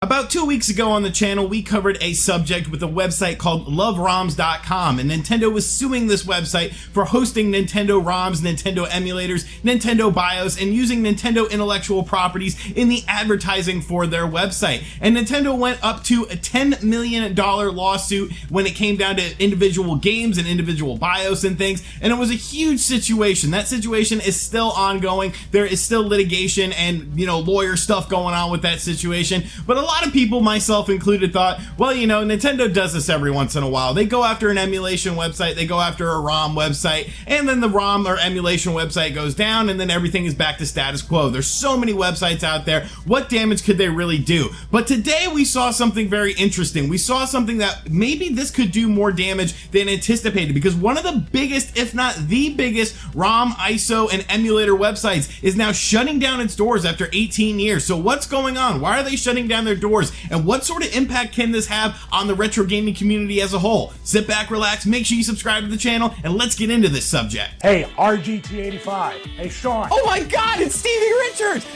About 2 weeks ago on the channel, we covered a subject with a website called loveroms.com, and Nintendo was suing this website for hosting Nintendo ROMs, Nintendo emulators, Nintendo BIOS, and using Nintendo intellectual properties in the advertising for their website. And Nintendo went up to a $10 million lawsuit when it came down to individual games and individual BIOS and things, and it was a huge situation. That situation is still ongoing. There is still litigation and, lawyer stuff going on with that situation, but a lot of people, myself included, thought, well, Nintendo does this every once in a while. They go after an emulation website, they go after a ROM website, and then the ROM or emulation website goes down, and then everything is back to status quo. There's so many websites out there. What damage could they really do? But today we saw something very interesting. We saw something that maybe this could do more damage than anticipated, because one of the biggest, if not the biggest, ROM, ISO, and emulator websites is now shutting down its doors after 18 years. So what's going on? Why are they shutting down their doors? And what sort of impact can this have on the retro gaming community as a whole? Sit back, relax, make sure you subscribe to the channel, and let's get into this subject. Hey, RGT 85. Hey, Sean. Oh my God, it's Stevie Richards!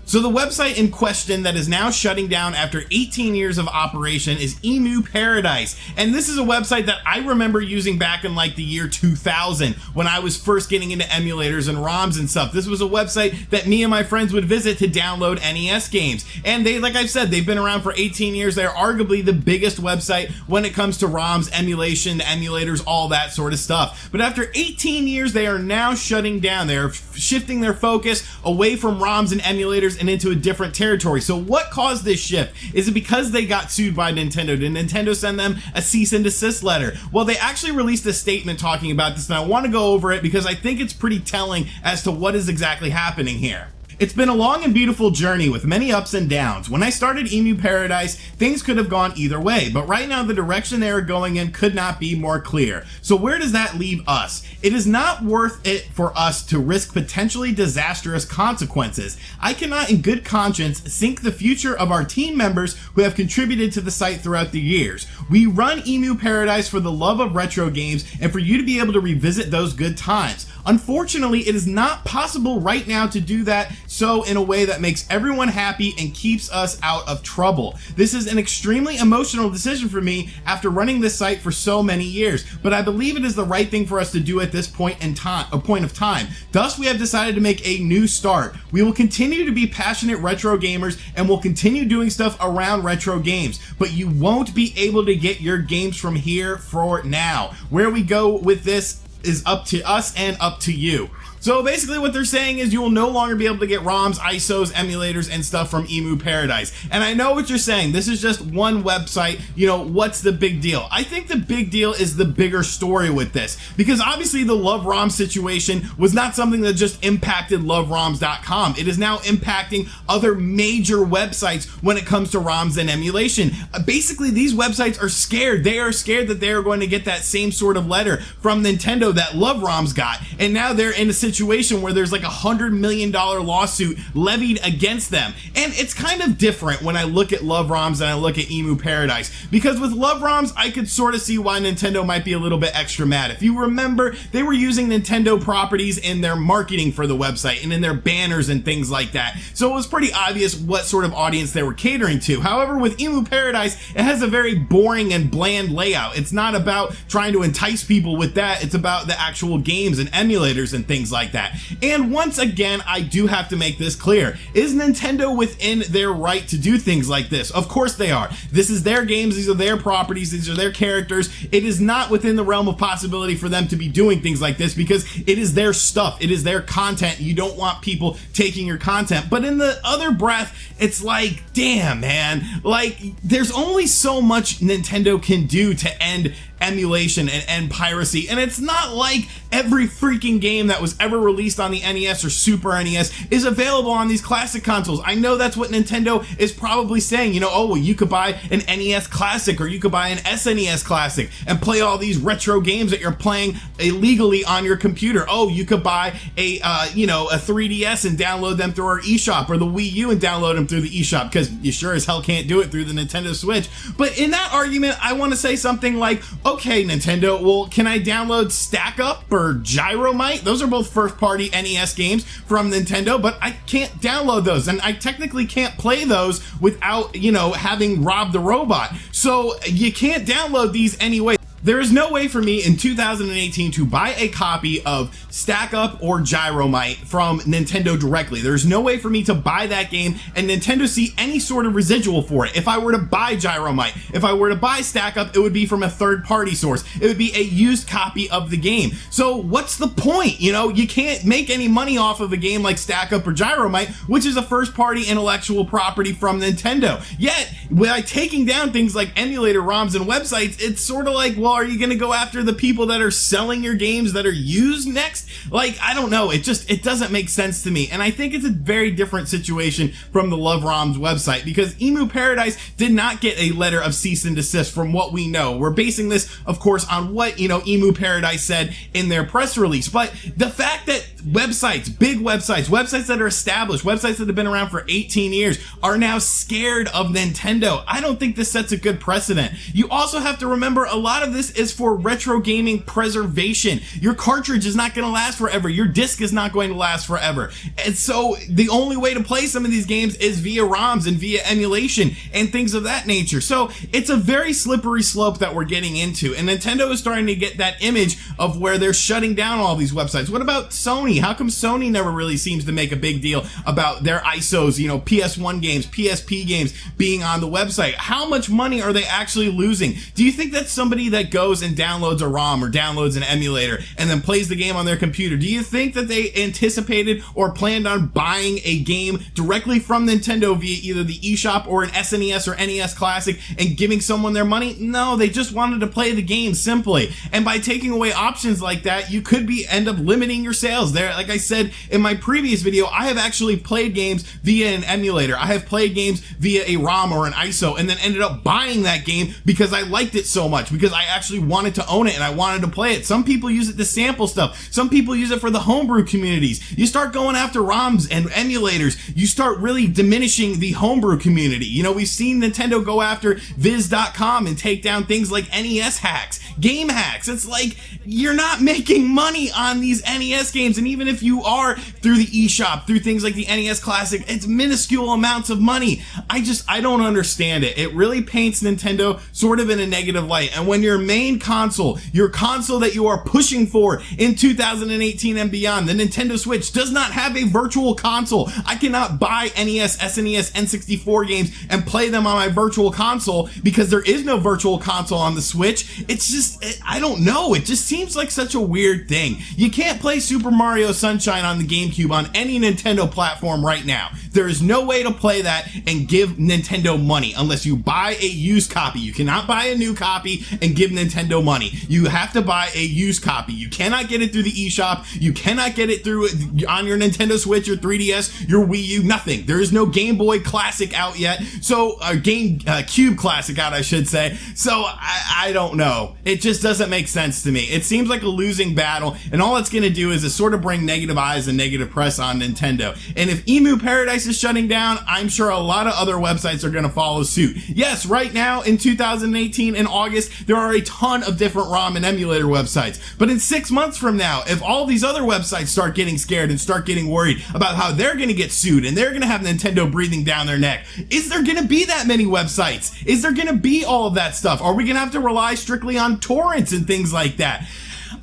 So the website in question that is now shutting down after 18 years of operation is Emu Paradise. And this is a website that I remember using back in like the year 2000 when I was first getting into emulators and ROMs and stuff. This was a website that me and my friends would visit to download NES games. And they, like I've said, they've been around for 18 years. They're arguably the biggest website when it comes to ROMs, emulation, emulators, all that sort of stuff. But after 18 years, they are now shutting down. They're shifting their focus away from ROMs and emulators and into a different territory. So what caused this shift? Is it because they got sued by Nintendo? Did Nintendo send them a cease and desist letter? Well, they actually released a statement talking about this, and I want to go over it because I think it's pretty telling as to what is exactly happening here. It's been a long and beautiful journey with many ups and downs. When I started Emu Paradise, things could have gone either way, but right now the direction they are going in could not be more clear. So where does that leave us? It is not worth it for us to risk potentially disastrous consequences. I cannot in good conscience sink the future of our team members who have contributed to the site throughout the years. We run Emu Paradise for the love of retro games and for you to be able to revisit those good times. Unfortunately, it is not possible right now to do that so in a way that makes everyone happy and keeps us out of trouble. This is an extremely emotional decision for me after running this site for so many years, but I believe it is the right thing for us to do at this point of time. Thus, we have decided to make a new start. We will continue to be passionate retro gamers and will continue doing stuff around retro games, but you won't be able to get your games from here for now. Where we go with this is up to us and up to you. So basically what they're saying is you will no longer be able to get ROMs, ISOs, emulators, and stuff from Emu Paradise. And I know what you're saying. This is just one website. What's the big deal? I think the big deal is the bigger story with this. Because obviously the Love ROM situation was not something that just impacted loveroms.com. It is now impacting other major websites when it comes to ROMs and emulation. Basically, these websites are scared. They are scared that they are going to get that same sort of letter from Nintendo that Love ROMs got. And now they're in a situation where there's like $100 million lawsuit levied against them. And it's kind of different when I look at Love ROMs and I look at Emu Paradise, because with Love ROMs I could sort of see why Nintendo might be a little bit extra mad. If you remember, they were using Nintendo properties in their marketing for the website and in their banners and things like that, so it was pretty obvious what sort of audience they were catering to. However, with Emu Paradise, it has a very boring and bland layout. It's not about trying to entice people with that, it's about the actual games and emulators and things like that. And once again, I do have to make this clear. Is Nintendo within their right to do things like this? Of course they are. This is their games, these are their properties, these are their characters. It is not within the realm of possibility for them to be doing things like this because it is their stuff, it is their content. You don't want people taking your content. But in the other breath, it's like, damn man, like there's only so much Nintendo can do to end emulation and piracy. And it's not like every freaking game that was ever released on the NES or Super NES is available on these classic consoles. I know that's what Nintendo is probably saying, you know, oh, well, you could buy an NES Classic or you could buy an SNES Classic and play all these retro games that you're playing illegally on your computer. Oh, you could buy a 3DS and download them through our eShop, or the Wii U and download them through the eShop, because you sure as hell can't do it through the Nintendo Switch. But in that argument, I want to say something like, okay, Nintendo, well, can I download Stack Up or Gyromite? Those are both first-party NES games from Nintendo, but I can't download those, and I technically can't play those without, you know, having robbed the robot. So you can't download these anyway. There is no way for me in 2018 to buy a copy of Stack Up or Gyromite from Nintendo directly. There's no way for me to buy that game and Nintendo see any sort of residual for it. If I were to buy Gyromite, if I were to buy Stack Up, it would be from a third-party source. It would be a used copy of the game. So what's the point? You know, you can't make any money off of a game like Stack Up or Gyromite, which is a first-party intellectual property from Nintendo. Yet, by taking down things like emulator ROMs and websites, it's sort of like, well, are you going to go after the people that are selling your games that are used next? Like, I don't know. It doesn't make sense to me. And I think it's a very different situation from the Love ROMs website, because Emu Paradise did not get a letter of cease and desist from what we know. We're basing this, of course, on what, you know, Emu Paradise said in their press release. But the fact that websites, big websites that are established, websites that have been around for 18 years are now scared of Nintendo, I don't think this sets a good precedent. You also have to remember, a lot of this is for retro gaming preservation. Your cartridge is not going to last forever. Your disc is not going to last forever. And so the only way to play some of these games is via ROMs and via emulation and things of that nature. So it's a very slippery slope that we're getting into. And Nintendo is starting to get that image of where they're shutting down all these websites. What about Sony? How come Sony never really seems to make a big deal about their ISOs, you know, PS1 games, PSP games being on the website? How much money are they actually losing? Do you think that somebody that goes and downloads a ROM or downloads an emulator and then plays the game on their computer, do you think that they anticipated or planned on buying a game directly from Nintendo via either the eShop or an SNES or NES Classic and giving someone their money? No, they just wanted to play the game simply. And by taking away options like that, you could end up limiting your sales. There, like I said in my previous video, I have actually played games via an emulator. I have played games via a ROM or an ISO and then ended up buying that game because I liked it so much, because I actually wanted to own it and I wanted to play it. Some people use it to sample stuff. Some people use it for the homebrew communities. You start going after ROMs and emulators, you start really diminishing the homebrew community. You know, we've seen Nintendo go after Viz.com and take down things like NES hacks, game hacks. It's like, you're not making money on these NES games, and even if you are through the eShop, through things like the NES Classic, it's minuscule amounts of money. I don't understand it. It really paints Nintendo sort of in a negative light. And when your main console, your console that you are pushing for in 2018 and beyond, the Nintendo Switch, does not have a virtual console. I cannot buy NES, SNES, N64 games and play them on my virtual console because there is no virtual console on the Switch. It's just, I don't know. It just seems like such a weird thing. You can't play Super Mario Sunshine on the GameCube on any Nintendo platform right now. There is no way to play that and give Nintendo money unless you buy a used copy. You cannot buy a new copy and give Nintendo money. You have to buy a used copy. You cannot get it through the eShop. You cannot get it through on your Nintendo Switch, your 3DS, your Wii U, nothing. There is no Game Boy Classic out yet. So, Cube Classic out, I should say. So, I don't know. It just doesn't make sense to me. It seems like a losing battle, and all it's going to do is sort of bring negative eyes and negative press on Nintendo. And if Emu Paradise is shutting down, I'm sure a lot of other websites are going to follow suit. Yes, right now in 2018 in August, there are a ton of different ROM and emulator websites. But in 6 months from now, if all these other websites start getting scared and start getting worried about how they're going to get sued and they're going to have Nintendo breathing down their neck, is there going to be that many websites? Is there going to be all of that stuff? Are we going to have to rely strictly on torrents and things like that?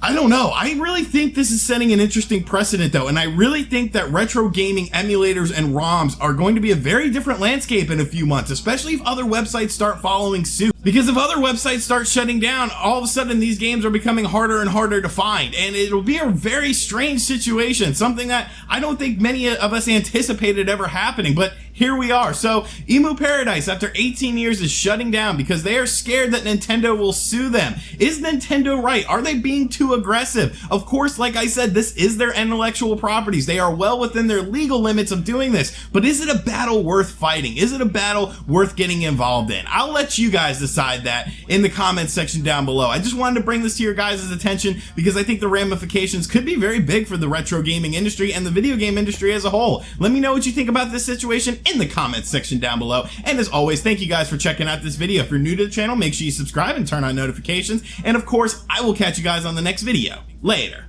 I don't know. I really think this is setting an interesting precedent, though, and I really think that retro gaming emulators and ROMs are going to be a very different landscape in a few months, especially if other websites start following suit. Because if other websites start shutting down, all of a sudden these games are becoming harder and harder to find, and it'll be a very strange situation, something that I don't think many of us anticipated ever happening, but here we are. So Emu Paradise, after 18 years, is shutting down because they are scared that Nintendo will sue them. Is Nintendo right? Are they being too aggressive? Of course, like I said, this is their intellectual properties. They are well within their legal limits of doing this, but is it a battle worth fighting? Is it a battle worth getting involved in? I'll let you guys decide that in the comments section down below. I just wanted to bring this to your guys' attention because I think the ramifications could be very big for the retro gaming industry and the video game industry as a whole. Let me know what you think about this situation in the comments section down below. And as always, thank you guys for checking out this video. If you're new to the channel, make sure you subscribe and turn on notifications. And of course, I will catch you guys on the next video. Later.